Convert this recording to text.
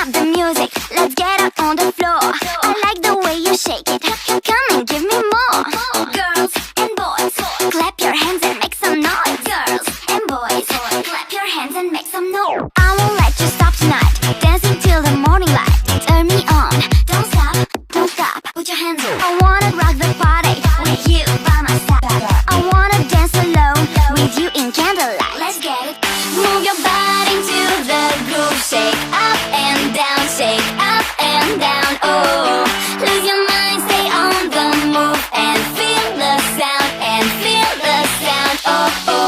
up the music, let's get up on the floor. I like the way you shake it, come and give me more. Girls and boys, clap your hands and make some noise. Girls and boys, clap your hands and make some noise. I won't let you stop tonight, dancing till the morning light. Turn me on, don't stop, put your hands up. I wanna rock the party with you by my side. I wanna dance alone with you in candlelight. Let's get it. Move your body to the groove, shake up and down, shake up and down. Oh, lose your mind, stay on the move and feel the sound, oh, oh.